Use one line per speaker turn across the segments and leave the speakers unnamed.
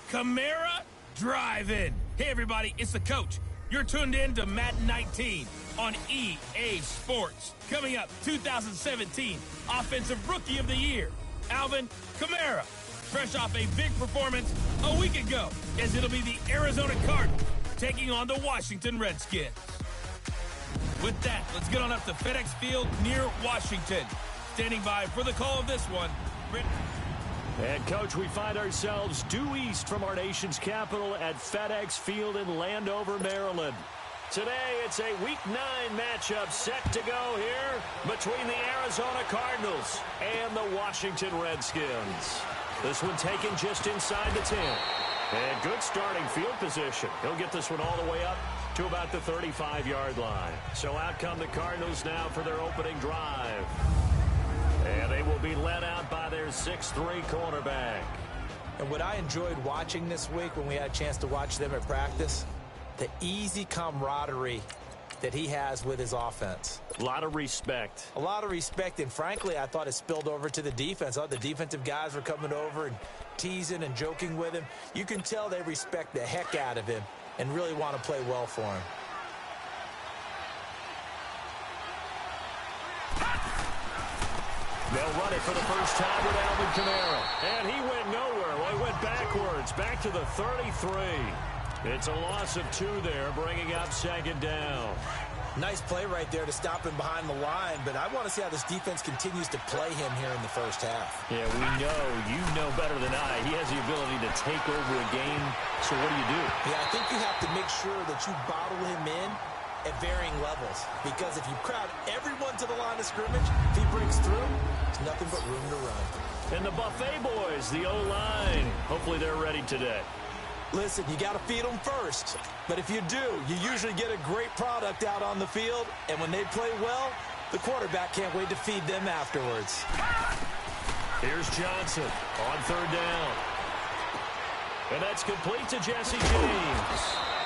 Camara Drive-In. Hey, everybody, it's the coach. You're tuned in to Madden 19 on EA Sports. Coming up, 2017 Offensive Rookie of the Year, Alvin Kamara. Fresh off a big performance a week ago, as it'll be the Arizona Cardinals taking on the Washington Redskins. With that, let's get on up to FedEx Field near Washington. Standing by for the call of this one,
And, Coach, we find ourselves due east from our nation's capital at FedEx Field in Landover, Maryland. Today, it's a Week 9 matchup set to go here between the Arizona Cardinals and the Washington Redskins. This one taken just inside the 10. And good starting field position. He'll get this one all the way up to about the 35-yard line. So out come the Cardinals now for their opening drive. And they will be led out by their 6'3" cornerback.
And what I enjoyed watching this week when we had a chance to watch them at practice, the easy camaraderie that he has with his offense.
A lot of respect.
A lot of respect, and frankly, I thought it spilled over to the defense. I thought the defensive guys were coming over and teasing and joking with him. You can tell they respect the heck out of him and really want to play well for him.
They'll run it for the first time with Alvin Kamara. And he went nowhere. Well, he went backwards, back to the 33. It's a loss of 2 there, bringing up second down.
Nice play right there to stop him behind the line, but I want to see how this defense continues to play him here in the first half.
Yeah, we know, you know better than I, he has the ability to take over a game. So what do?
Yeah, I think you have to make sure that you bottle him in at varying levels, because if you crowd everyone to the line of scrimmage, if he breaks through, there's nothing but room to run.
And the Buffet boys, the O-line, hopefully they're ready today.
Listen, you got to feed them first, but if you do, you usually get a great product out on the field, and when they play well, the quarterback can't wait to feed them afterwards.
Here's Johnson on third down. And that's complete to Jesse James.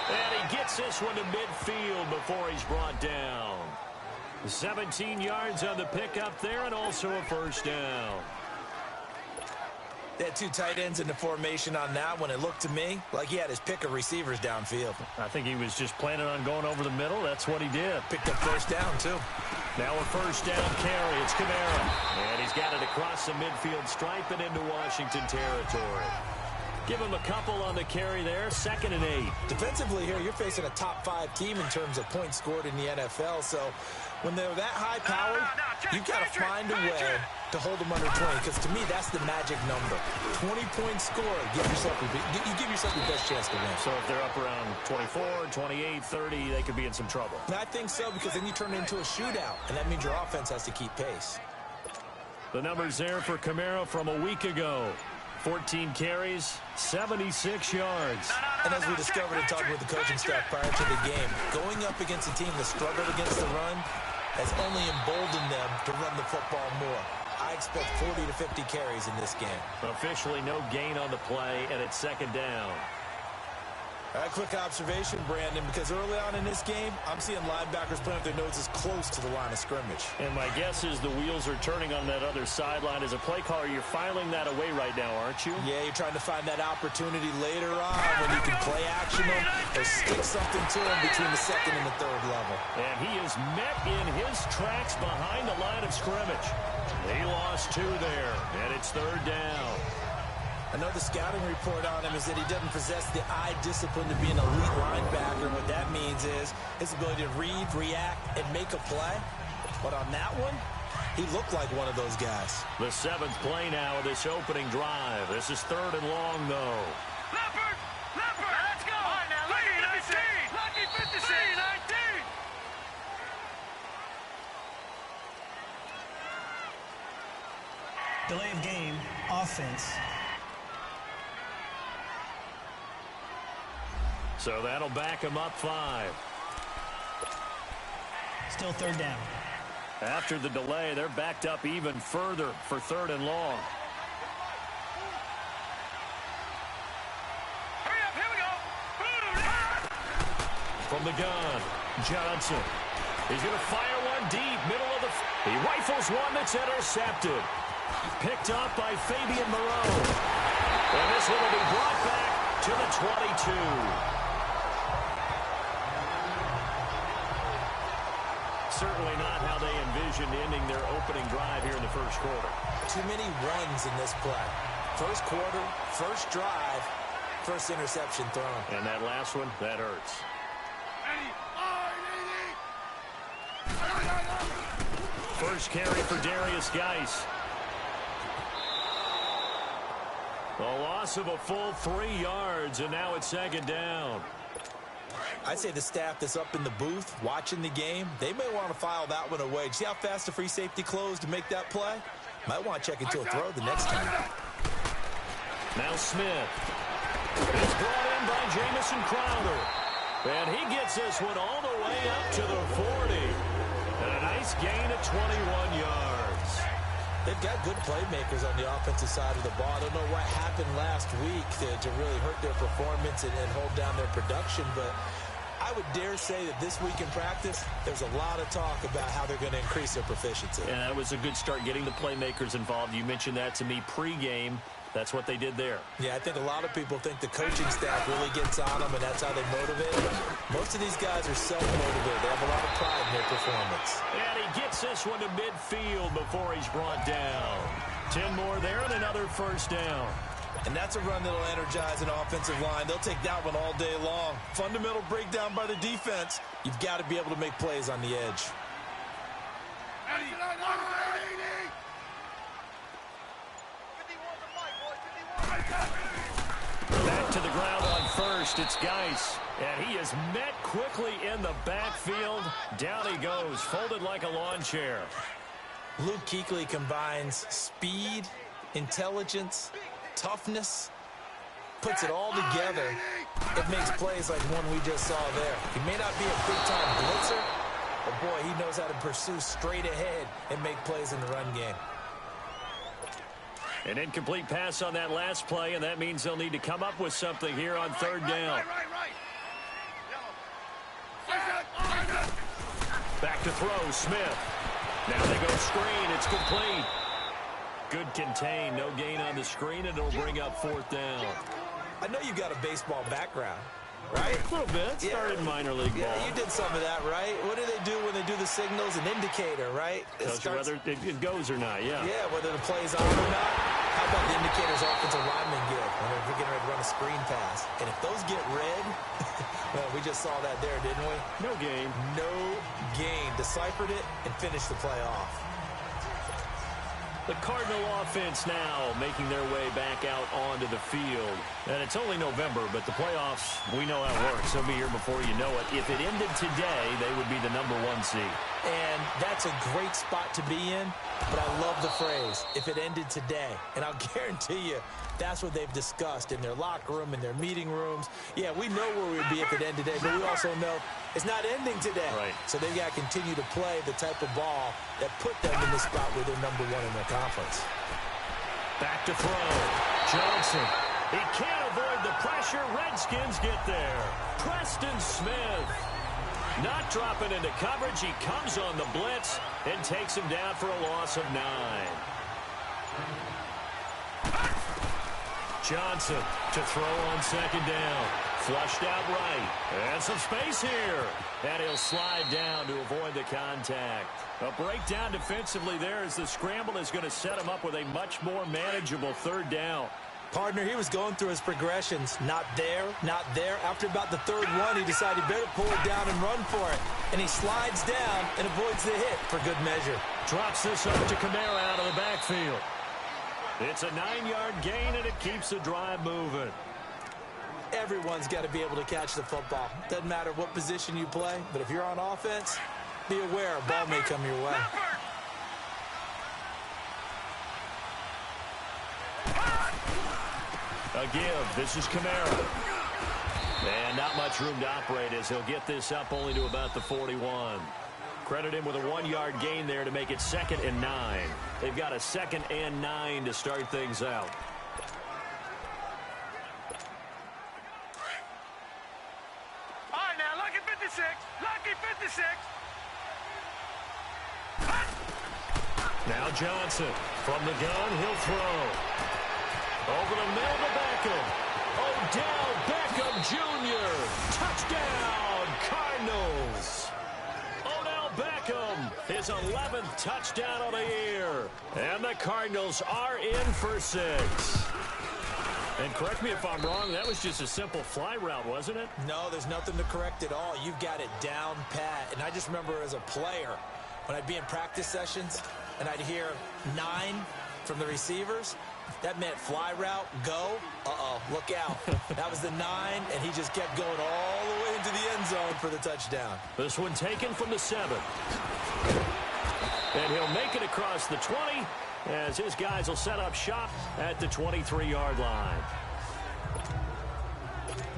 And he gets this one to midfield before he's brought down. 17 yards on the pickup there, and also a first down.
They had 2 tight ends in the formation on that one. It looked to me like he had his pick of receivers downfield.
I think he was just planning on going over the middle. That's what he did.
Picked up first down, too.
Now a first down carry. It's Kamara. And he's got it across the midfield stripe and into Washington territory. Give him a couple on the carry there. 2nd and 8.
Defensively here, you're facing a top 5 team in terms of points scored in the NFL. So when they're that high powered, you've got to find a way to hold them under 20. Because to me, that's the magic number. 20-point score. You give yourself your best chance to win.
So if they're up around 24, 28, 30, they could be in some trouble.
And I think so, because then you turn it into a shootout. And that means your offense has to keep pace.
The numbers there for Kamara from a week ago. 14 carries, 76 yards.
And as we discovered in talking with the coaching staff prior to the game, going up against a team that struggled against the run has only emboldened them to run the football more. I expect 40 to 50 carries in this game.
Officially no gain on the play, and it's 2nd down.
All right, quick observation, Brandon, because early on in this game, I'm seeing linebackers playing with their noses close to the line of scrimmage.
And my guess is the wheels are turning on that other sideline. As a play caller, you're filing that away right now, aren't you?
Yeah, you're trying to find that opportunity later on when you can play action them or stick something to them between the 2nd and the 3rd level.
And he is met in his tracks behind the line of scrimmage. He lost 2 there, and it's 3rd down.
I know the scouting report on him is that he doesn't possess the eye discipline to be an elite linebacker. What that means is his ability to read, react, and make a play. But on that one, he looked like one of those guys.
The 7th play now of this opening drive. This is 3rd and long, though.
Leopard! Let's go! All right, now, Lucky 19! Lucky 56! 19!
Delay of game, offense.
So that'll back him up 5.
Still 3rd down.
After the delay, they're backed up even further for 3rd and long.
Hurry up, here we go!
From the gun, Johnson. He's going to fire one deep, middle of the... He rifles one that's intercepted. Picked up by Fabian Moreau. And this one will be brought back to the 22. Certainly not how they envisioned ending their opening drive here in the first quarter.
Too many runs in this play. First quarter, first drive, first interception thrown.
And that last one, that hurts. First carry for Darius Geis. A loss of a full 3 yards, and now it's second down.
I'd say the staff that's up in the booth watching the game, they may want to file that one away. See how fast the free safety closed to make that play? Might want to check into a throw the next time.
Now Smith. It's brought in by Jamison Crowder. And he gets this one all the way up to the 40. And a nice gain of 21 yards.
They've got good playmakers on the offensive side of the ball. I don't know what happened last week to really hurt their performance and hold down their production, but I would dare say that this week in practice, there's a lot of talk about how they're going to increase their proficiency.
And that was a good start getting the playmakers involved. You mentioned that to me pregame. That's what they did there.
Yeah, I think a lot of people think the coaching staff really gets on them, and that's how they motivate them. Most of these guys are self-motivated. They have a lot of pride in their performance.
And he gets this one to midfield before he's brought down. 10 more there and another first down.
And that's a run that'll energize an offensive line. They'll take that one all day long. Fundamental breakdown by the defense. You've got to be able to make plays on the edge.
Back to the ground on first. It's Geis. And he is met quickly in the backfield. Down he goes, folded like a lawn chair.
Luke Kuechly combines speed, intelligence, toughness, puts it all together. It makes plays like one we just saw there. He may not be a big-time blitzer, but boy, he knows how to pursue straight ahead and make plays in the run game.
An incomplete pass on that last play, and that means they'll need to come up with something here on third down. Back to throw, Smith. Now they go screen. It's complete. Good contain. No gain on the screen, and it'll bring up fourth down.
I know you've got a baseball background, right?
A little bit. Started minor league ball.
Yeah, you did some of that, right? What do they do when they do the signals? An indicator, right?
Tells you whether it goes or not, yeah.
Yeah, whether the play's on or not. How about the indicators offensive linemen get when they're getting ready to run a screen pass? And if those get red, well, we just saw that there, didn't we?
No gain.
No gain. Deciphered it and finished the play off.
The Cardinal offense now making their way back out onto the field. And it's only November, but the playoffs, we know how it works. They'll be here before you know it. If it ended today, they would be the #1 seed.
And that's a great spot to be in, but I love the phrase, if it ended today. And I'll guarantee you, that's what they've discussed in their locker room, in their meeting rooms. Yeah, we know where we'd be if it ended today, but we also know it's not ending today.
Right.
So they've got to continue to play the type of ball that put them in the spot where they're #1 in their conference.
Back to throw. Johnson. He can't avoid the pressure. Redskins get there. Preston Smith. Not dropping into coverage. He comes on the blitz and takes him down for a loss of 9. Johnson to throw on second down. Flushed out right. And some space here. And he'll slide down to avoid the contact. A breakdown defensively there as the scramble is going to set him up with a much more manageable third down.
Partner, he was going through his progressions. Not there, not there. After about the third one, he decided he better pull it down and run for it. And he slides down and avoids the hit for good measure.
Drops this up to Kamara out of the backfield. It's a 9-yard gain, and it keeps the drive moving.
Everyone's got to be able to catch the football. Doesn't matter what position you play, but if you're on offense, be aware a ball may come your way.
A give. This is Kamara. And not much room to operate as he'll get this up only to about the 41. Credit him with a 1-yard gain there to make it 2nd and 9. They've got a 2nd and 9 to start things out.
All right, now, lucky 56. Lucky 56.
Now Johnson from the gun, he'll throw. Over the middle to Beckham. Odell Beckham Jr. Touchdown, Cardinals. Odell Beckham, his 11th touchdown of the year. And the Cardinals are in for 6. And correct me if I'm wrong, that was just a simple fly route, wasn't it?
No, there's nothing to correct at all. You've got it down pat. And I just remember as a player, when I'd be in practice sessions and I'd hear 9 from the receivers, that meant fly route, go, look out. That was the 9, and he just kept going all the way into the end zone for the touchdown.
This one taken from the 7. And he'll make it across the 20 as his guys will set up shop at the 23-yard line.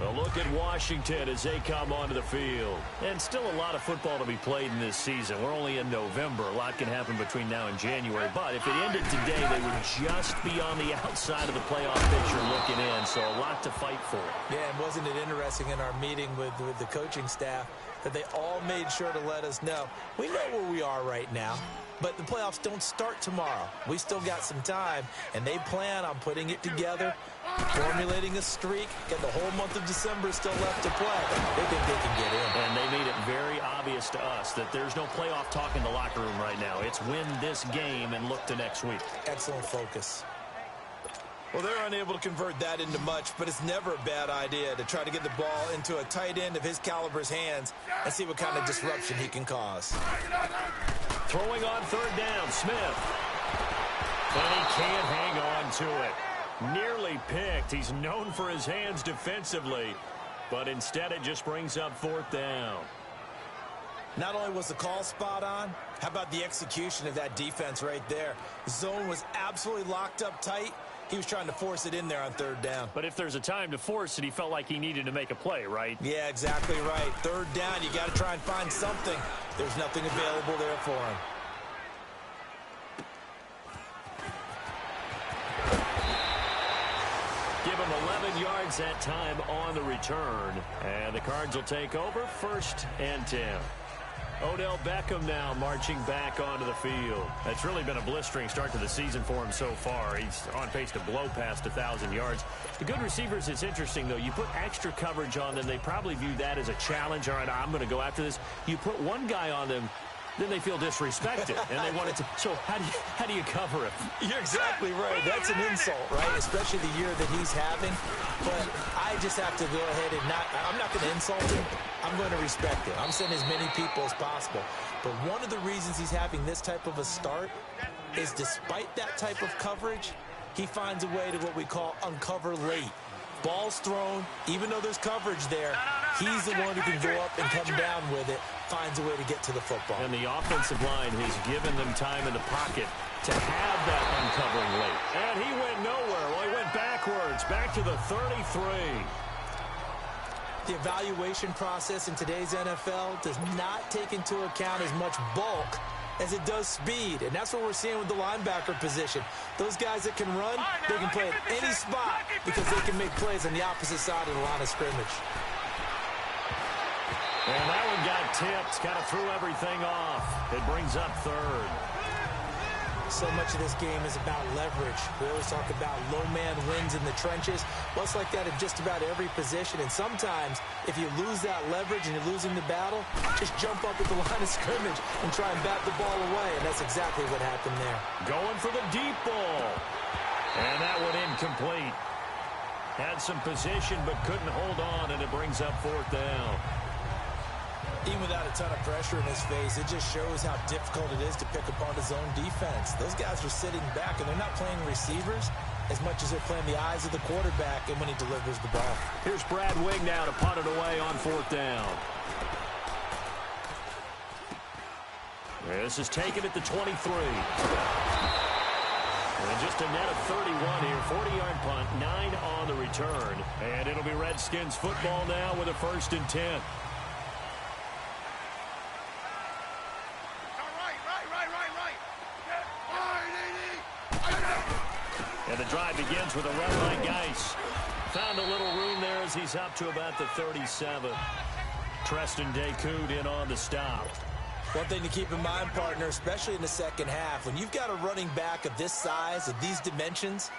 A look at Washington as they come onto the field. And still a lot of football to be played in this season. We're only in November. A lot can happen between now and January. But if it ended today, they would just be on the outside of the playoff picture looking in. So a lot to fight for.
Yeah, and wasn't it interesting in our meeting with the coaching staff that they all made sure to let us know, we know where we are right now, but the playoffs don't start tomorrow. We still got some time, and they plan on putting it together, formulating a streak, got the whole month of December still left to play. They think they can get in.
And they made it very obvious to us that there's no playoff talk in the locker room right now. It's win this game and look to next week.
Excellent focus. Well, they're unable to convert that into much, but it's never a bad idea to try to get the ball into a tight end of his caliber's hands and see what kind of disruption he can cause.
Throwing on 3rd down, Smith. And he can't hang on to it. Nearly picked. He's known for his hands defensively, but instead it just brings up 4th down.
Not only was the call spot on, how about the execution of that defense right there? The zone was absolutely locked up tight. He was trying to force it in there on 3rd down.
But if there's a time to force it, he felt like he needed to make a play, right?
Yeah, exactly right. 3rd down, you got to try and find something. There's nothing available there for him.
Give him 11 yards that time on the return. And the Cards will take over 1st and 10. Odell Beckham now marching back onto the field. It's really been a blistering start to the season for him so far. He's on pace to blow past 1,000 yards. The good receivers, it's interesting, though. You put extra coverage on them, they probably view that as a challenge. All right, I'm going to go after this. You put one guy on them, then they feel disrespected, and they want it to. So how do you cover it?
You're exactly right. That's an insult, right? Especially the year that he's having. But I just have to go ahead and I'm not going to insult him. I'm going to respect it. I'm sending as many people as possible. But one of the reasons he's having this type of a start is despite that type of coverage, he finds a way to what we call uncover late. Ball's thrown, even though there's coverage there, he's the one who can go up and come down with it, finds a way to get to the football.
And the offensive line has given them time in the pocket to have that uncovering late. And he went nowhere. Well, he went backwards, back to the 33.
The evaluation process in today's NFL does not take into account as much bulk as it does speed, and that's what we're seeing with the linebacker position. Those guys that can run, they can play at any spot because they can make plays on the opposite side of the line of scrimmage.
And that one got tipped, kind of threw everything off. It brings up 3rd.
So much of this game is about leverage. We always talk about low man wins in the trenches. Well, it's like that in just about every position. And sometimes, if you lose that leverage and you're losing the battle, just jump up at the line of scrimmage and try and bat the ball away. And that's exactly what happened there.
Going for the deep ball. And that one incomplete. Had some position but couldn't hold on, and it brings up 4th down.
Even without a ton of pressure in his face, it just shows how difficult it is to pick upon his own defense. Those guys are sitting back, and they're not playing receivers as much as they're playing the eyes of the quarterback and when he delivers the ball.
Here's Brad Wing now to punt it away on 4th down. This is taken at the 23. And just a net of 31 here. 40-yard punt, 9 on the return. And it'll be Redskins football now with a 1st and 10. And the drive begins with a run by Geis. Found a little room there as he's up to about the 37. Treston Decoud in on the stop.
One thing to keep in mind, partner, especially in the second half, when you've got a running back of this size, of these dimensions,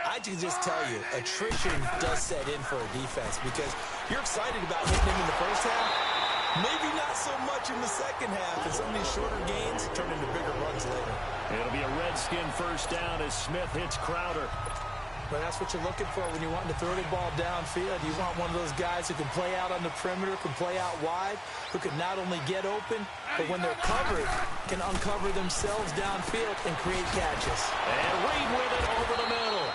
I can just tell you, attrition does set in for a defense because you're excited about hitting him in the first half. Maybe not so much in the second half, and some of these shorter gains turn into bigger runs later.
It'll be a Redskin first down as Smith hits Crowder.
But that's what you're looking for when you're wanting to throw the ball downfield. You want one of those guys who can play out on the perimeter, can play out wide, who can not only get open, but when they're covered, can uncover themselves downfield and create catches.
And Reed with it over the middle.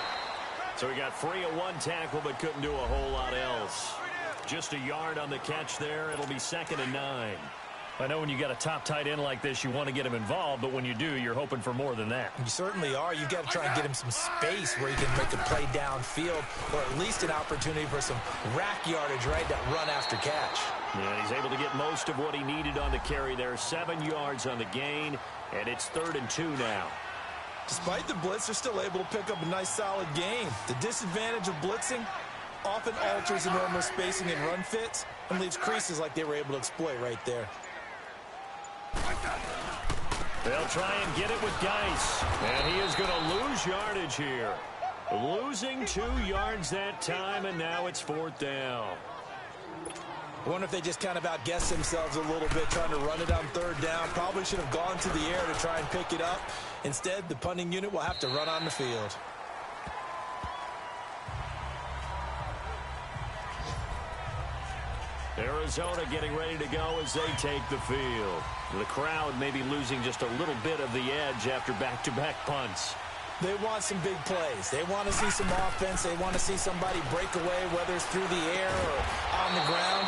So he got free of one tackle, but couldn't do a whole lot else. Just a yard on the catch there. It'll be 2nd and 9. I know when you got a top tight end like this, you want to get him involved, but when you do, you're hoping for more than that.
You certainly are. You've got to try and get him some space where he can make a play downfield, or at least an opportunity for some rack yardage, right? That run after catch.
Yeah, he's able to get most of what he needed on the carry there. 7 yards on the gain, and it's 3rd and 2 now.
Despite the blitz, they're still able to pick up a nice, solid gain. The disadvantage of blitzing often alters the normal spacing and run fits and leaves creases like they were able to exploit right there.
They'll try and get it with Geis, and he is going to lose yardage here. Losing 2 yards that time, and now it's 4th down.
I wonder if they just kind of outguessed themselves a little bit trying to run it on 3rd down. Probably should have gone to the air to try and pick it up. Instead, the punting unit will have to run on the field.
Arizona getting ready to go as they take the field. The crowd may be losing just a little bit of the edge after back-to-back punts.
They want some big plays. They want to see some offense. They want to see somebody break away, whether it's through the air or on the ground.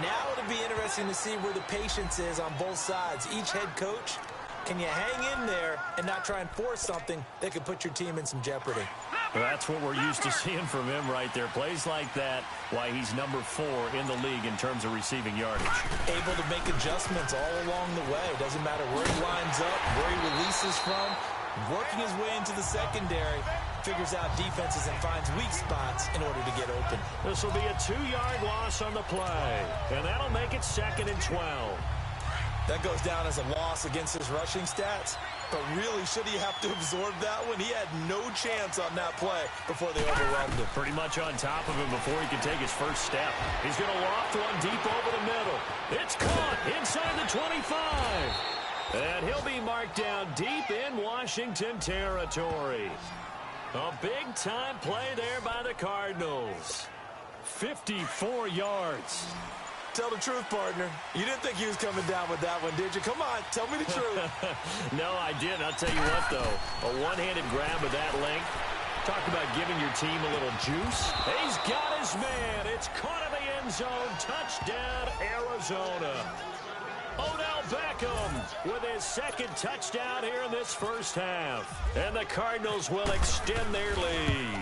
Now it'll be interesting to see where the patience is on both sides. Each head coach, can you hang in there and not try and force something that could put your team in some jeopardy?
Well, that's what we're used to seeing from him right there. Plays like that, why he's number 4 in the league in terms of receiving yardage.
Able to make adjustments all along the way. Doesn't matter where he lines up, where he releases from. Working his way into the secondary, figures out defenses and finds weak spots in order to get open.
This will be a 2-yard loss on the play, and that'll make it 2nd and 12.
That goes down as a loss against his rushing stats, but really, should he have to absorb that one? He had no chance on that play before they overwhelmed him.
Pretty much on top of him before he could take his first step. He's going to loft one deep over the middle. It's caught inside the 25. And he'll be marked down deep in Washington territory. A big-time play there by the Cardinals. 54 yards.
Tell the truth, partner. You didn't think he was coming down with that one, did you? Come on, tell me the truth.
No, I didn't. I'll tell you what, though. A one-handed grab of that length. Talk about giving your team a little juice. He's got his man. It's caught in the end zone. Touchdown, Arizona. Odell Beckham with his 2nd touchdown here in this first half. And the Cardinals will extend their lead.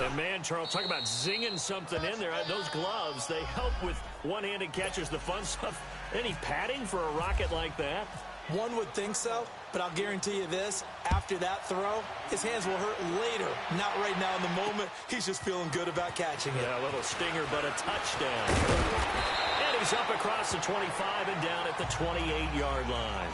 And man, Charles, talk about zinging something in there. Those gloves, they help with one-handed catches, the fun stuff. Any padding for a rocket like that?
One would think so, but I'll guarantee you this. After that throw, his hands will hurt later. Not right now in the moment. He's just feeling good about catching it.
Yeah, a little stinger, but a touchdown. And he's up across the 25 and down at the 28-yard line.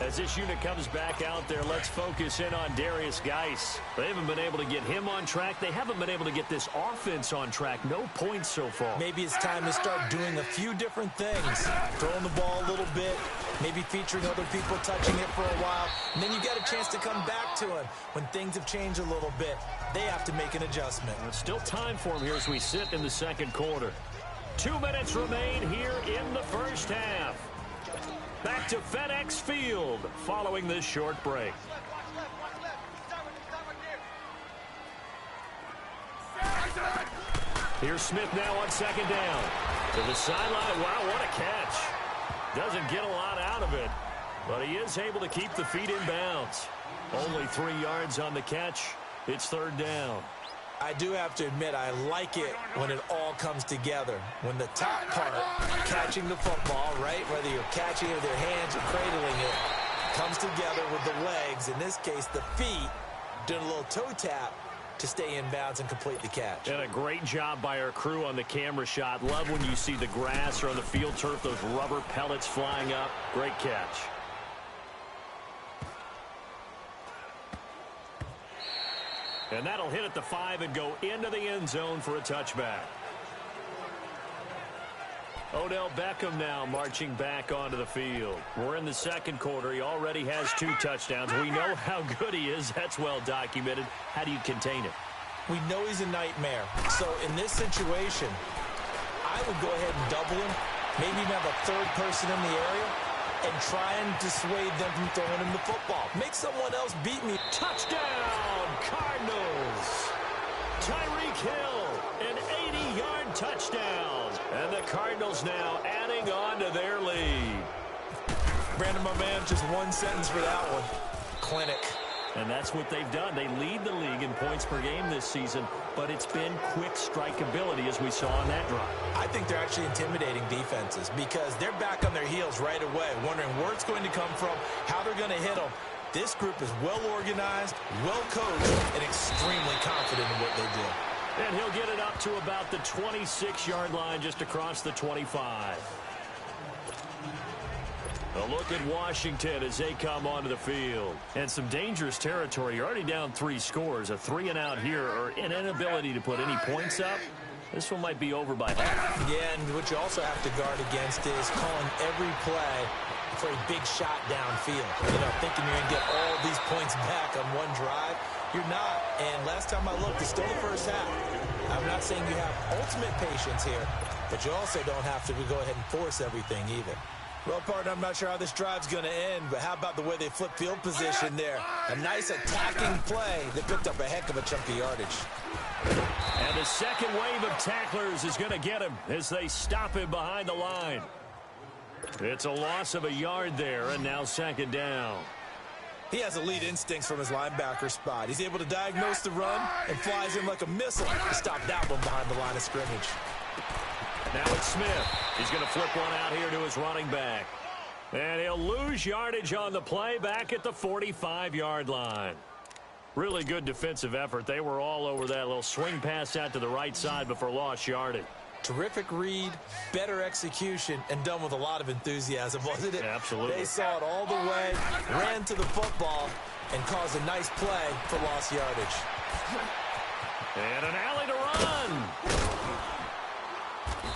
As this unit comes back out there, let's focus in on Darius Geis. They haven't been able to get him on track. They haven't been able to get this offense on track. No points so far.
Maybe it's time to start doing a few different things. Throwing the ball a little bit, maybe featuring other people touching it for a while, and then you get a chance to come back to him. When things have changed a little bit, they have to make an adjustment.
There's still time for him here as we sit in the second quarter. 2 minutes remain here in the first half. Back to FedEx Field following this short break. Here's Smith now on 2nd down. To the sideline. Wow, what a catch. Doesn't get a lot out of it, but he is able to keep the feet in bounds. Only 3 yards on the catch. It's 3rd down.
I do have to admit, I like it when it all comes together. When the top part, catching the football, right, whether you're catching it with your hands or cradling it, comes together with the legs, in this case the feet, doing a little toe tap. to stay in bounds and complete the catch.
And a great job by our crew on the camera shot. Love when you see the grass or on the field turf, those rubber pellets flying up. Great catch. And that'll hit at the 5 and go into the end zone for a touchback. Odell Beckham now marching back onto the field. We're in the second quarter. He already has 2 touchdowns. We know how good he is. That's well documented. How do you contain it?
We know he's a nightmare. So in this situation, I would go ahead and double him, maybe even have a third person in the area, and try and dissuade them from throwing him the football. Make someone else beat me.
Touchdown, Cardinals. Tyreek Hill, an 80-yard touchdown. And the Cardinals now adding on to their lead.
Brandon, my man, just one sentence for that one. Clinic.
And that's what they've done. They lead the league in points per game this season, but it's been quick strikeability as we saw on that drive.
I think they're actually intimidating defenses because they're back on their heels right away, wondering where it's going to come from, how they're going to hit them. This group is well organized, well coached, and extremely confident in what they do.
And he'll get it up to about the 26-yard line just across the 25. A look at Washington as they come onto the field. And some dangerous territory. You're already down 3 scores. A 3-and-out here or an inability to put any points up. This one might be over by half.
Yeah, and what you also have to guard against is calling every play for a big shot downfield. You know, thinking you're going to get all these points back on one drive. You're not. And last time I looked, it's still the first half. I'm not saying you have ultimate patience here, but you also don't have to go ahead and force everything either. Well, partner, I'm not sure how this drive's going to end, but how about the way they flip field position there? A nice attacking play that picked up a heck of a chunk of yardage.
And the second wave of tacklers is going to get him as they stop him behind the line. It's a loss of a yard there, and now second down.
He has elite instincts from his linebacker spot. He's able to diagnose the run and flies in like a missile to stop that one behind the line of scrimmage.
Now it's Smith. He's going to flip one out here to his running back. And he'll lose yardage on the play back at the 45-yard line. Really good defensive effort. They were all over that little swing pass out to the right side before lost yardage.
Terrific read, better execution, and done with a lot of enthusiasm, wasn't it?
Absolutely.
They saw it all the way, ran to the football, and caused a nice play for lost yardage.
And an alley to run.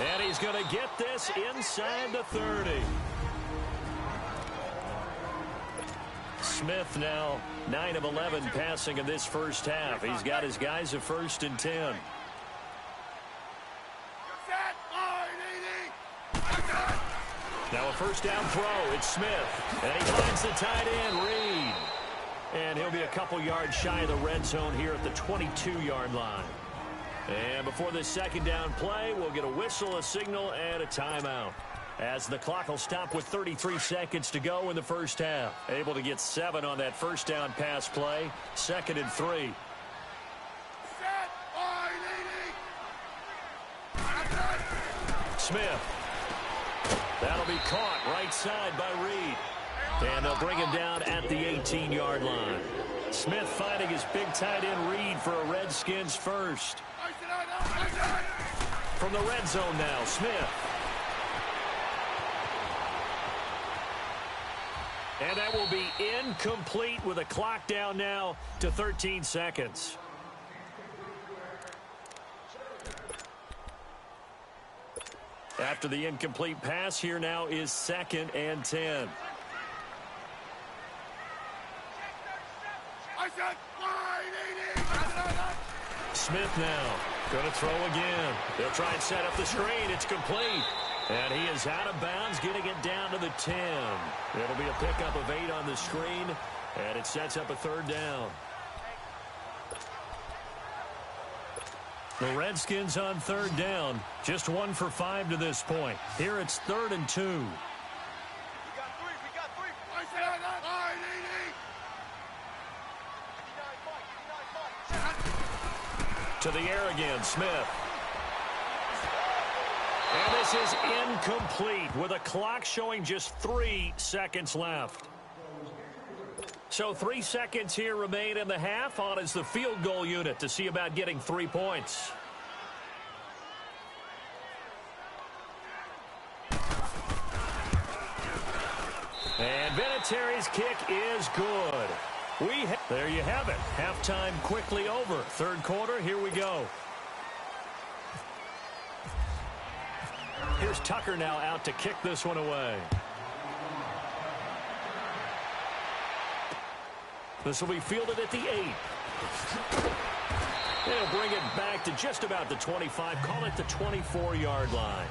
And he's going to get this inside the 30. Smith now 9 of 11 passing in this first half. He's got his guys at 1st and 10. Now a first down throw. It's Smith. And he finds the tight end, Reed. And he'll be a couple yards shy of the red zone here at the 22-yard line. And before this second down play, we'll get a whistle, a signal, and a timeout. As the clock will stop with 33 seconds to go in the first half. Able to get 7 on that first down pass play. 2nd and 3. Smith. That'll be caught right side by Reed. And they'll bring him down at the 18-yard line. Smith finding his big tight end Reed for a Redskins first. From the red zone now, Smith. And that will be incomplete with a clock down now to 13 seconds. After the incomplete pass, here now is 2nd and 10. Smith now going to throw again. They'll try and set up the screen. It's complete. And he is out of bounds, getting it down to the 10. It'll be a pickup of 8 on the screen, and it sets up a 3rd down. The Redskins on 3rd down, just 1 for 5 to this point. Here it's 3rd and 2.
We got 3.
To the air again, Smith. And this is incomplete with a clock showing just 3 seconds left. So 3 seconds here remain in the half. On is the field goal unit to see about getting 3 points. And Vinatieri's kick is good. There you have it. Halftime quickly over. Third quarter, here we go. Here's Tucker now out to kick this one away. This will be fielded at the 8. They'll bring it back to just about the 25. Call it the 24-yard line.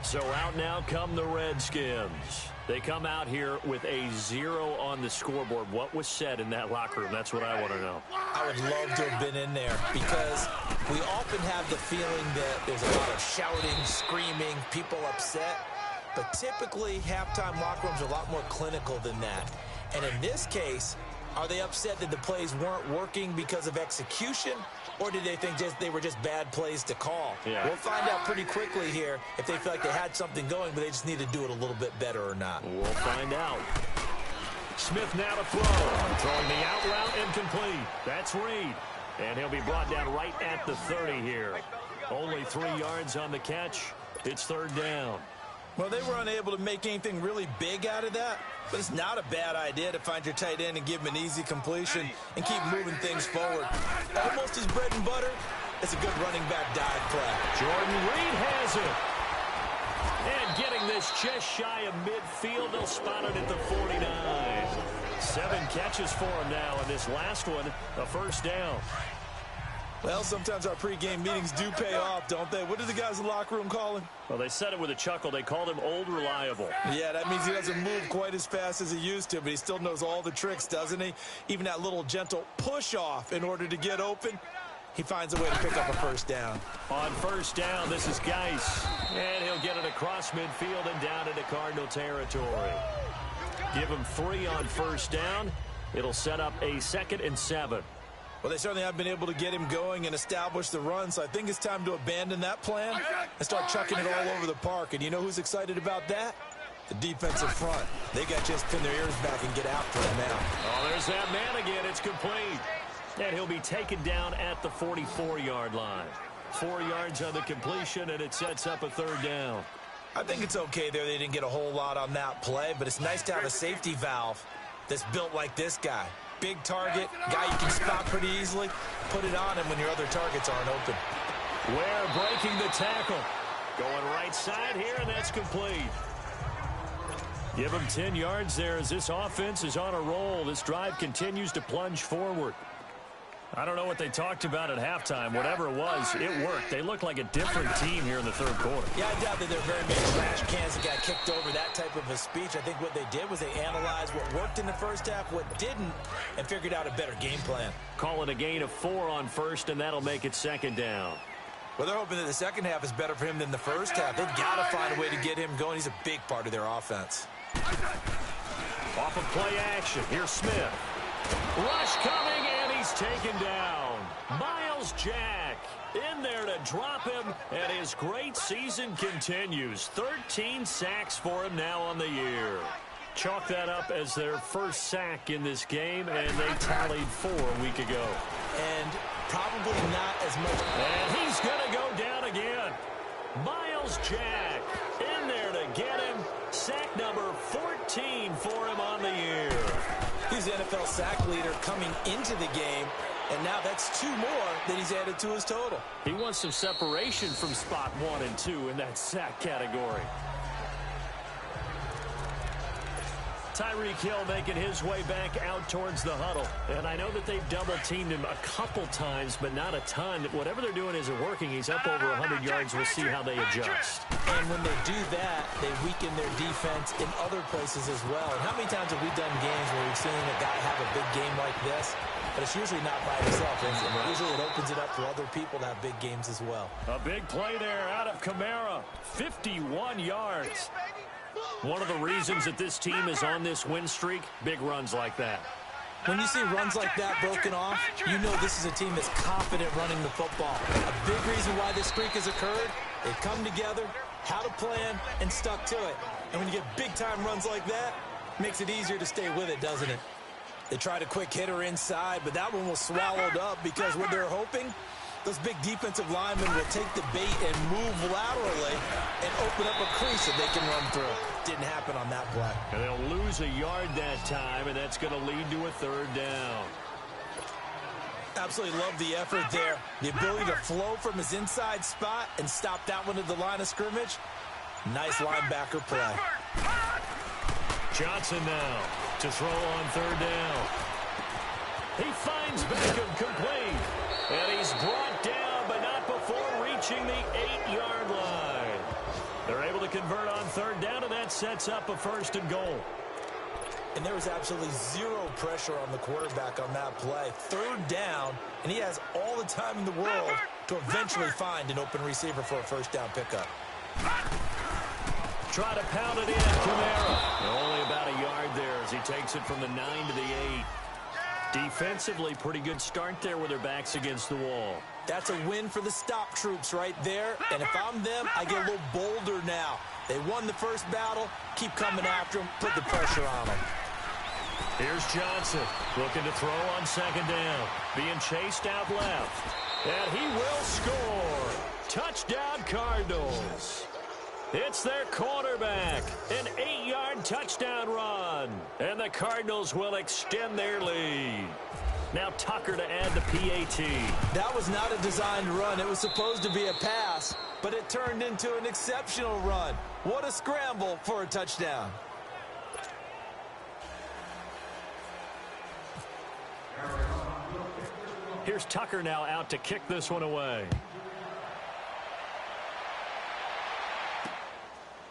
So out now come the Redskins. They come out here with a 0 on the scoreboard. What was said in that locker room? That's what I want to know.
I would love to have been in there because we often have the feeling that there's a lot of shouting, screaming, people upset. But typically, halftime locker rooms are a lot more clinical than that. And in this case, are they upset that the plays weren't working because of execution? Or did they think they were just bad plays to call?
Yeah.
We'll find out pretty quickly here if they feel like they had something going, but they just need to do it a little bit better or not.
We'll find out. Smith now to throw. Throwing the out route incomplete. That's Reed. And he'll be brought down right at the 30 here. Only 3 yards on the catch. It's third down.
Well, they were unable to make anything really big out of that, but it's not a bad idea to find your tight end and give him an easy completion and keep moving things forward. Almost his bread and butter. It's a good running back dive play.
Jordan Reed has it. And getting this just shy of midfield, they'll spot it at the 49. 7 catches for him now, and this last one, a first down.
Well, sometimes our pregame meetings do pay off, don't they? What did the guys in the locker room call him?
Well, they said it with a chuckle. They called him Old Reliable.
Yeah, that means he doesn't move quite as fast as he used to, but he still knows all the tricks, doesn't he? Even that little gentle push-off in order to get open, he finds a way to pick up a first down.
On first down, this is Geis. And he'll get it across midfield and down into Cardinal territory. Give him 3 on first down. It'll set up a 2nd and 7.
Well, they certainly have been able to get him going and establish the run, so I think it's time to abandon that plan and start chucking it all over the park. And you know who's excited about that? The defensive front. They got to just pin their ears back and get after him now.
Oh, there's that man again. It's complete. And he'll be taken down at the 44-yard line. 4 yards on the completion, and it sets up a third down.
I think it's okay there. They didn't get a whole lot on that play, but it's nice to have a safety valve that's built like this guy. Big target, guy you can spot pretty easily. Put it on him when your other targets aren't open.
Ware breaking the tackle. Going right side here, and that's complete. Give him 10 yards there as this offense is on a roll. This drive continues to plunge forward. I don't know what they talked about at halftime. Whatever it was, it worked. They look like a different team here in the third quarter.
Yeah, I doubt that there are very many trash cans that got kicked over, that type of a speech. I think what they did was they analyzed what worked in the first half, what didn't, and figured out a better game plan.
Call it a gain of 4 on first, and that'll make it 2nd down.
Well, they're hoping that the second half is better for him than the first half. They've got to find a way to get him going. He's a big part of their offense.
Off of play action. Here's Smith. Rush coming, and he's taken down. Miles Jack in there to drop him, and his great season continues. 13 sacks for him now on the year. Chalk that up as their first sack in this game, and they tallied 4 a week ago.
And probably not as much.
And he's going to go down again. Miles Jack in there to get him. Sack number 14 for him on the year.
He's the NFL sack leader coming into the game, and now that's 2 more that he's added to his total.
He wants some separation from spot 1 and 2 in that sack category. Tyreek Hill making his way back out towards the huddle. And I know that they've double-teamed him a couple times, but not a ton. Whatever they're doing isn't working. He's up over 100 yards. We'll see how they adjust.
And when they do that, they weaken their defense in other places as well. And how many times have we done games where we've seen a guy have a big game like this? But it's usually not by himself. Usually it opens it up for other people to have big games as well.
A big play there out of Kamara. 51 yards. One of the reasons that this team is on this win streak, big runs like that.
When you see runs like that broken off, you know this is a team that's confident running the football. A big reason why this streak has occurred, they've come together, had a plan, and stuck to it. And when you get big-time runs like that, it makes it easier to stay with it, doesn't it? They tried a quick hitter inside, but that one was swallowed up because what they're hoping, those big defensive linemen will take the bait and move laterally and open up a crease that they can run through. Didn't happen on that play.
And they'll lose a yard that time, and that's going to lead to a third down.
Absolutely love the effort there. The ability to flow from his inside spot and stop that one at the line of scrimmage. Nice linebacker play.
Johnson now to throw on third down. He finds Beckham complete. And he's brought down, but not before reaching the 8-yard line. They're able to convert on third down, and that sets up a 1st and goal.
And there was absolutely zero pressure on the quarterback on that play. Third down, and he has all the time in the world to eventually find an open receiver for a 1st down pickup.
Try to pound it in, Kamara. Only about a yard there as he takes it from the 9 to the 8. Defensively, pretty good start there with their backs against the wall.
That's a win for the stop troops right there. And if I'm them, I get a little bolder now. They won the first battle. Keep coming after them. Put the pressure on them.
Here's Johnson looking to throw on 2nd down. Being chased out left. And he will score. Touchdown, Cardinals. It's their quarterback. An 8-yard touchdown run. And the Cardinals will extend their lead. Now Tucker to add the PAT.
That was not a designed run. It was supposed to be a pass, but it turned into an exceptional run. What a scramble for a touchdown.
Here's Tucker now out to kick this one away.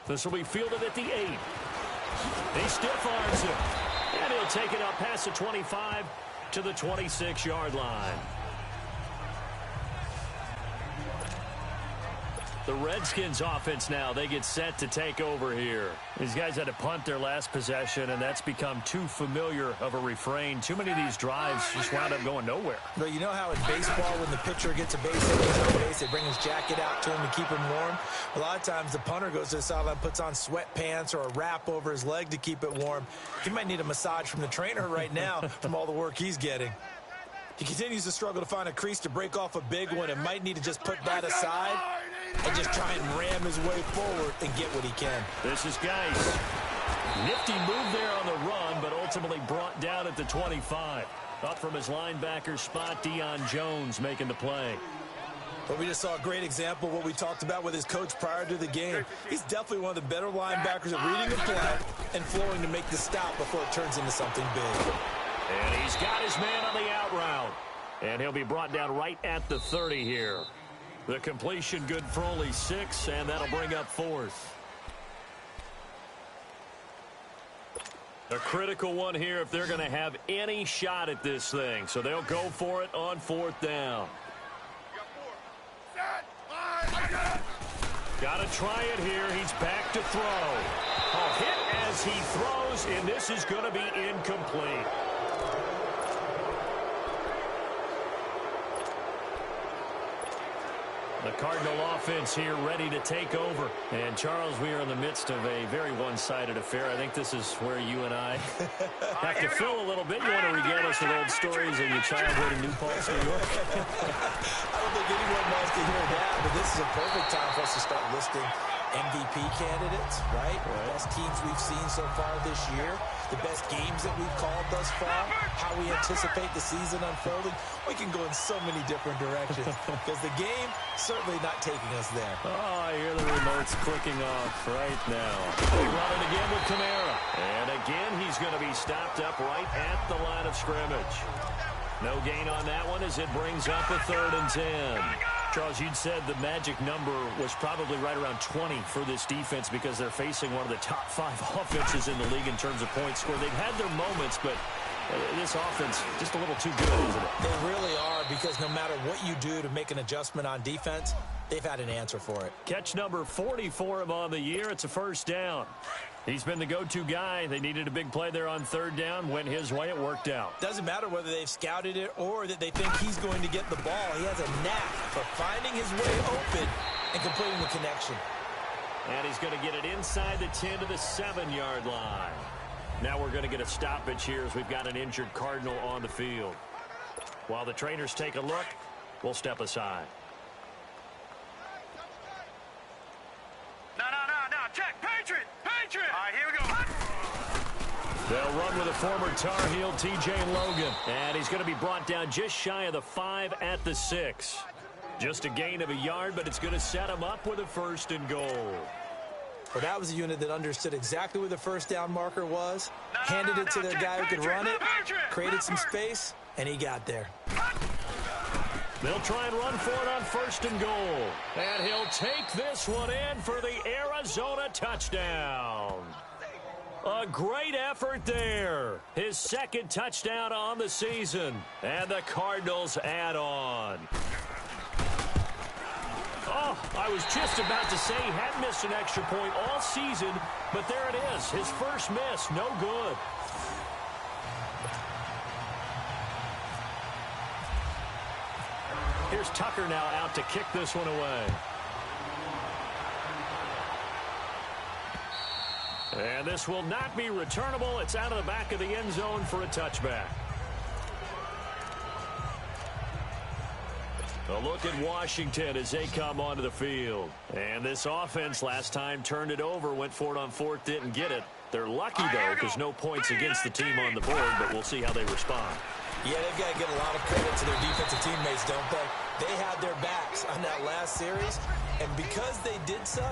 This will be fielded at the 8. He stiff arms it. And he'll take it up past the 25 to the 26-yard line. The Redskins offense now, they get set to take over here. These guys had to punt their last possession, and that's become too familiar of a refrain. Too many of these drives just wound up going nowhere.
But you know how in baseball, when the pitcher gets a base hit, he's on base, they bring his jacket out to him to keep him warm? A lot of times the punter goes to the sideline, puts on sweatpants or a wrap over his leg to keep it warm. He might need a massage from the trainer right now from all the work he's getting. He continues to struggle to find a crease to break off a big one and might need to just put that aside and just try and ram his way forward and get what he can.
This is Geis. Nifty move there on the run, but ultimately brought down at the 25. Up from his linebacker spot, Deion Jones making the play.
But we just saw a great example of what we talked about with his coach prior to the game. He's definitely one of the better linebackers at reading the play and flowing to make the stop before it turns into something big.
And he's got his man on the out route. And he'll be brought down right at the 30 here. The completion good for only 6, and that'll bring up 4th. A critical one here if they're going to have any shot at this thing. So they'll go for it on 4th down. Got to try it here. He's back to throw. A hit as he throws, and this is going to be incomplete. The Cardinal offense here ready to take over. And, Charles, we are in the midst of a very one-sided affair. I think this is where you and I have to fill a little bit. You want to regale us with old stories of your childhood in New Paltz, New York?
I don't think anyone wants to hear that, but this is a perfect time for us to start listing MVP candidates, right? The best teams we've seen so far this year, the best games that we've called thus far, how we anticipate the season unfolding. We can go in so many different directions because the game certainly not taking us there.
Oh, I hear the remotes clicking off right now. They run it again with Kamara. And again, he's going to be stopped up right at the line of scrimmage. No gain on that one as it brings up a 3rd and 10. Charles, you'd said the magic number was probably right around 20 for this defense because they're facing one of the top 5 offenses in the league in terms of points scored. They've had their moments, but this offense just a little too good, isn't it?
They really are, because no matter what you do to make an adjustment on defense, they've had an answer for it.
Catch number 40 for him on the year. It's a 1st down. He's been the go-to guy. They needed a big play there on 3rd down. Went his way. It worked out.
Doesn't matter whether they've scouted it or that they think he's going to get the ball. He has a knack for finding his way open and completing the connection.
And he's going to get it inside the 10 to the 7-yard line. Now we're going to get a stoppage here as we've got an injured Cardinal on the field. While the trainers take a look, we'll step aside.
No. Check. Patriot. All right, here we go.
They'll run with a former Tar Heel, T.J. Logan. And he's going to be brought down just shy of the 5 at the 6. Just a gain of a yard, but it's going to set him up with a 1st and goal.
Well, that was a unit that understood exactly where the first down marker was, handed it to their guy who could run it, created some space, and he got there.
They'll try and run for it on 1st and goal. And he'll take this one in for the Arizona touchdown. A great effort there. His 2nd touchdown on the season. And the Cardinals add on. Oh, I was just about to say he hadn't missed an extra point all season, but there it is. His first miss, no good. Here's Tucker now out to kick this one away. And this will not be returnable. It's out of the back of the end zone for a touchback. A look at Washington as they come onto the field. And this offense last time turned it over, went for it on 4th, didn't get it. They're lucky, though, because no points against the team on the board, but we'll see how they respond.
Yeah, they've got to give a lot of credit to their defensive teammates, don't they? They had their backs on that last series, and because they did so,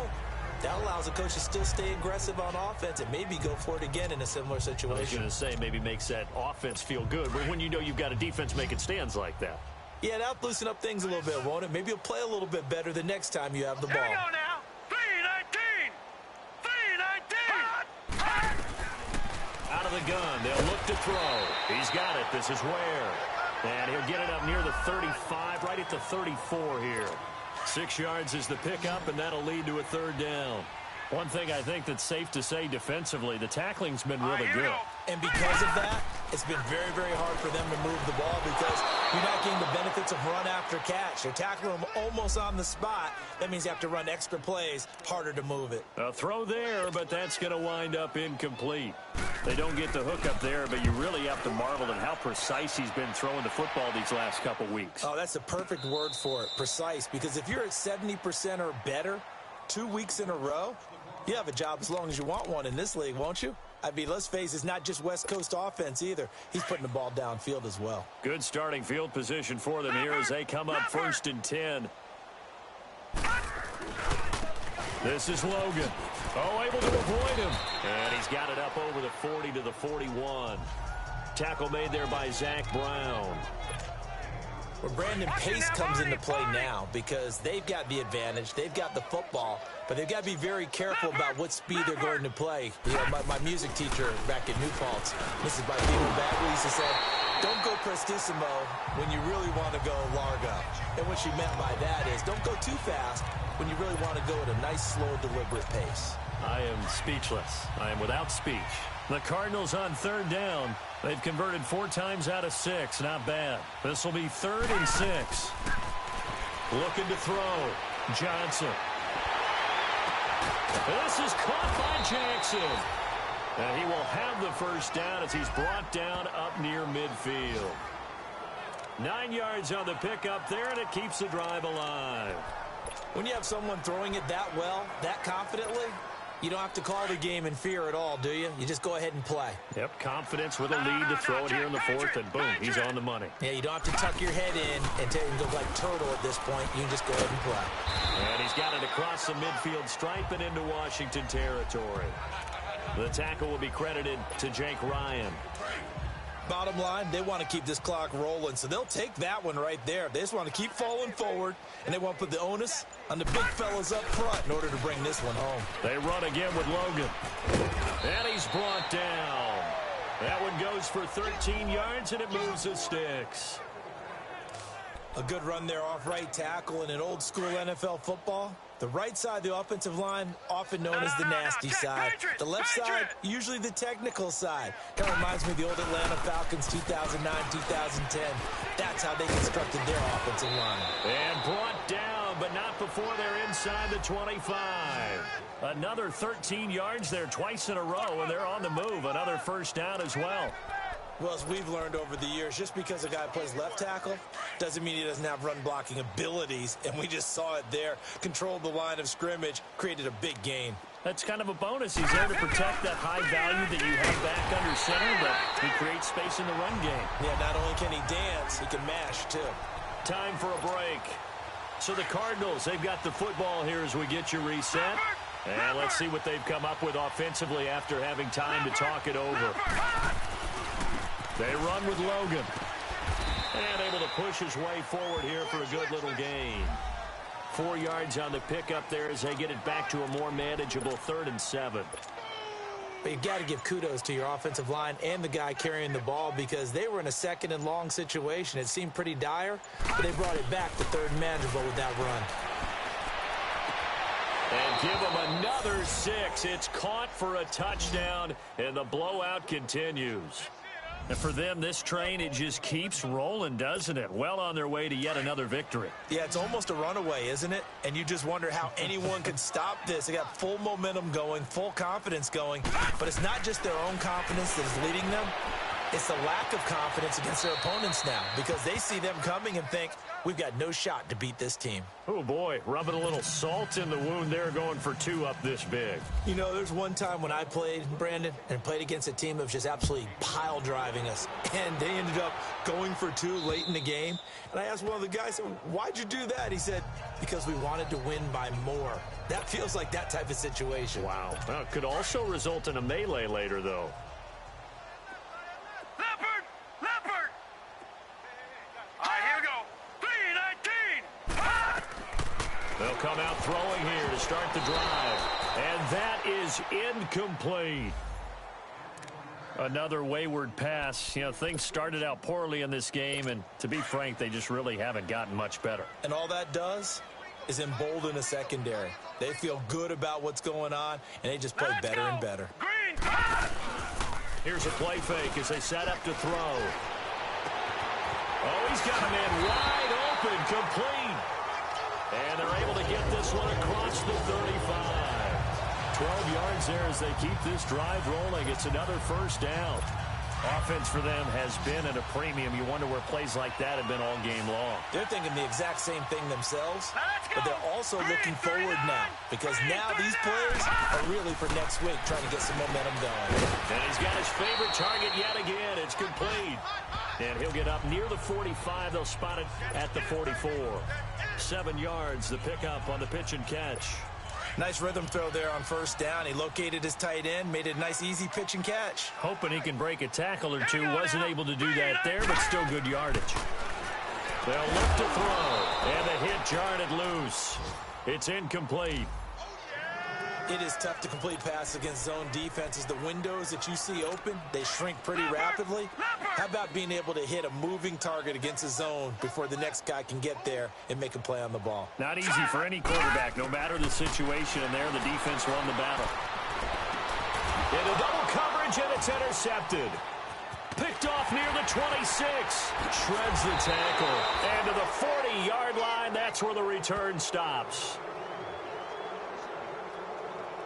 that allows the coach to still stay aggressive on offense and maybe go for it again in a similar situation.
I was going to say, maybe makes that offense feel good when you know you've got a defense making stands like that.
Yeah, that'll loosen up things a little bit, won't it? Maybe you'll play a little bit better the next time you have the ball.
Here we go now. 3-19.
Out of the gun, they'll look to throw. He's got it. This is Ware. And he'll get it up near the 35, right at the 34 here. 6 yards is the pickup, and that'll lead to a 3rd down. One thing I think that's safe to say defensively, the tackling's been really good.
And because of that, it's been very, very hard for them to move the ball because you're not getting the benefits of run after catch. They're tackling them almost on the spot. That means you have to run extra plays, harder to move it.
A throw there, but that's going to wind up incomplete. They don't get the hook up there, but you really have to marvel at how precise he's been throwing the football these last couple weeks.
Oh, that's the perfect word for it, precise, because if you're at 70% or better 2 weeks in a row, you have a job as long as you want one in this league, won't you? I mean, let's face it, it's not just West Coast offense either. He's putting the ball downfield as well.
Good starting field position for them here as they come up 1st and 10. This is Logan. Oh, able to avoid him. And he's got it up over the 40 to the 41. Tackle made there by Zach Brown.
Well, Brandon, pace comes into play now because they've got the advantage. They've got the football, but they've got to be very careful about what speed they're going to play. You know, my music teacher back at New Paltz, Mrs. Bagley, used to say, don't go prestissimo when you really want to go largo. And what she meant by that is don't go too fast when you really want to go at a nice, slow, deliberate pace.
I am speechless. I am without speech. The Cardinals on 3rd down. They've converted 4 times out of 6. Not bad. This will be 3rd and 6. Looking to throw. Johnson. This is caught by Jackson. And he will have the 1st down as he's brought down up near midfield. 9 yards on the pickup there, and it keeps the drive alive.
When you have someone throwing it that well, that confidently, you don't have to call the game in fear at all, do you? You just go ahead and play.
Yep, confidence with a lead to throw it here in the 4th, and boom, he's on the money.
Yeah, you don't have to tuck your head in and go like turtle at this point. You can just go ahead and play.
And he's got it across the midfield stripe and into Washington territory. The tackle will be credited to Jake Ryan.
Bottom line, they want to keep this clock rolling, so they'll take that one right there. They just want to keep falling forward, and they want to put the onus on the big fellas up front in order to bring this one home.
They run again with Logan. And he's brought down. That one goes for 13 yards, and it moves the sticks.
A good run there off right tackle in an old-school NFL football. The right side of the offensive line, often known as the nasty side. The left side, usually the technical side. Kind of reminds me of the old Atlanta Falcons 2009, 2010. That's how they constructed their offensive line.
And brought down, but not before before they're inside the 25. Another 13 yards there twice in a row, and they're on the move. Another first down as well.
Well, as we've learned over the years, just because a guy plays left tackle doesn't mean he doesn't have run-blocking abilities, and we just saw it there. Controlled the line of scrimmage, created a big gain.
That's kind of a bonus. He's there to protect that high value that you have back under center, but he creates space in the run game.
Yeah, not only can he dance, he can mash, too.
Time for a break. So the Cardinals, they've got the football here as we get you reset. And let's see what they've come up with offensively after having time to talk it over. They run with Logan. And able to push his way forward here for a good little gain. 4 yards on the pickup there as they get it back to a more manageable 3rd and 7.
But you've got to give kudos to your offensive line and the guy carrying the ball because they were in a 2nd and long situation. It seemed pretty dire, but they brought it back to 3rd and manageable with that run.
And give them another 6. It's caught for a touchdown, and the blowout continues. And for them, this train, it just keeps rolling, doesn't it? Well on their way to yet another victory.
Yeah, it's almost a runaway, isn't it? And you just wonder how anyone could stop this. They got full momentum going, full confidence going. But it's not just their own confidence that is leading them. It's the lack of confidence against their opponents now because they see them coming and think, we've got no shot to beat this team.
Oh, boy, rubbing a little salt in the wound there, going for 2 up this big.
You know, there's one time when I played, Brandon, and played against a team that was just absolutely pile driving us. And they ended up going for 2 late in the game. And I asked one of the guys, why'd you do that? He said, because we wanted to win by more. That feels like that type of situation.
Wow. Well, it could also result in a melee later, though.
Leopard! All right, here we go. 3-19.
They'll come out throwing here to start the drive. And that is incomplete. Another wayward pass. You know, things started out poorly in this game, and to be frank, they just really haven't gotten much better.
And all that does is embolden a secondary. They feel good about what's going on, and they just play better and better.
Green.
Here's a play fake as they set up to throw. Oh, he's got a man wide open, complete. And they're able to get this one across the 35. 12 yards there as they keep this drive rolling. It's another first down. Offense for them has been at a premium. You wonder where plays like that have been all game long.
They're thinking the exact same thing themselves, but they're also looking forward now because now these players are really for next week trying to get some momentum going.
And he's got his favorite target yet again. It's complete. And he'll get up near the 45. They'll spot it at the 44. 7 yards, the pickup on the pitch and catch.
Nice rhythm throw there on first down. He located his tight end, made it a nice, easy pitch and catch.
Hoping he can break a tackle or two. Wasn't able to do that there, but still good yardage. They'll look to throw, and the hit jarred it loose. It's incomplete.
It is tough to complete passes against zone defenses. The windows that you see open, they shrink pretty rapidly. How about being able to hit a moving target against a zone before the next guy can get there and make a play on the ball?
Not easy for any quarterback, no matter the situation, and there the defense won the battle. Into double coverage, and it's intercepted. Picked off near the 26. Shreds the tackle. And to the 40-yard line, that's where the return stops.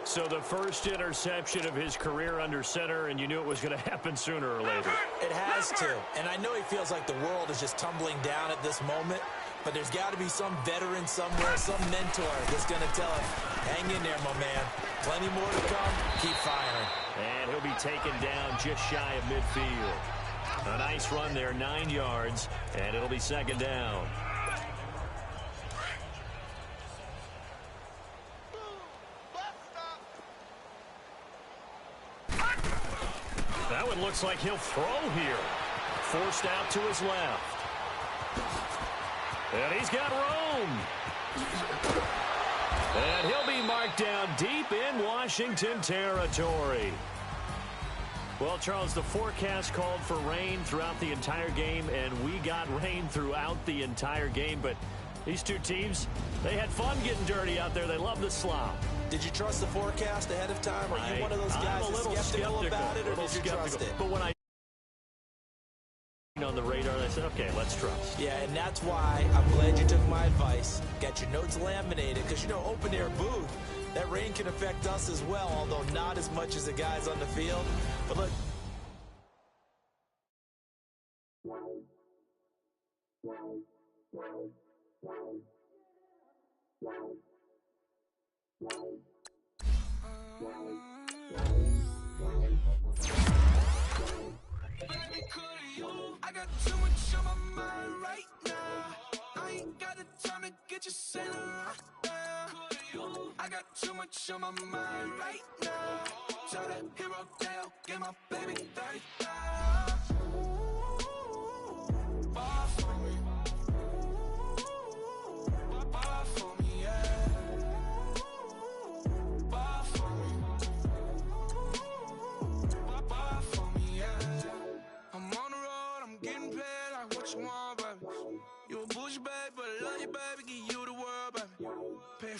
So the first interception of his career under center, and you knew it was going to happen sooner or later.
It has to. And I know he feels like the world is just tumbling down at this moment, but there's got to be some veteran somewhere, some mentor that's going to tell him, hang in there, my man. Plenty more to come. Keep firing.
And he'll be taken down just shy of midfield. A nice run there, 9 yards, and it'll be second down. That one looks like he'll throw here. Forced out to his left. And he's got room. And he'll be marked down deep in Washington territory. Well, Charles, the forecast called for rain throughout the entire game, and we got rain throughout the entire game. But these two teams, they had fun getting dirty out there. They love the slop.
Did you trust the forecast ahead of time? Are you one of those guys that's skeptical about it, or did you trust it?
But when I on the radar, I said, okay, let's trust.
Yeah, and that's why I'm glad you took my advice. Got get your notes laminated because, you know, open air booth, that rain can affect us as well, although not as much as the guys on the field. But look.
I got too much on my mind right now. I ain't got the time to get you sailing right now. I got too much on my mind right now. Tell that hero tale, get my baby 30,000. Ball for me. Ball for me, yeah. Ball for me. Ball for me, yeah. I'm on the road, I'm getting paid like what you want, baby. You a bougie baby, but I love you, baby. Give you the world, baby. Pay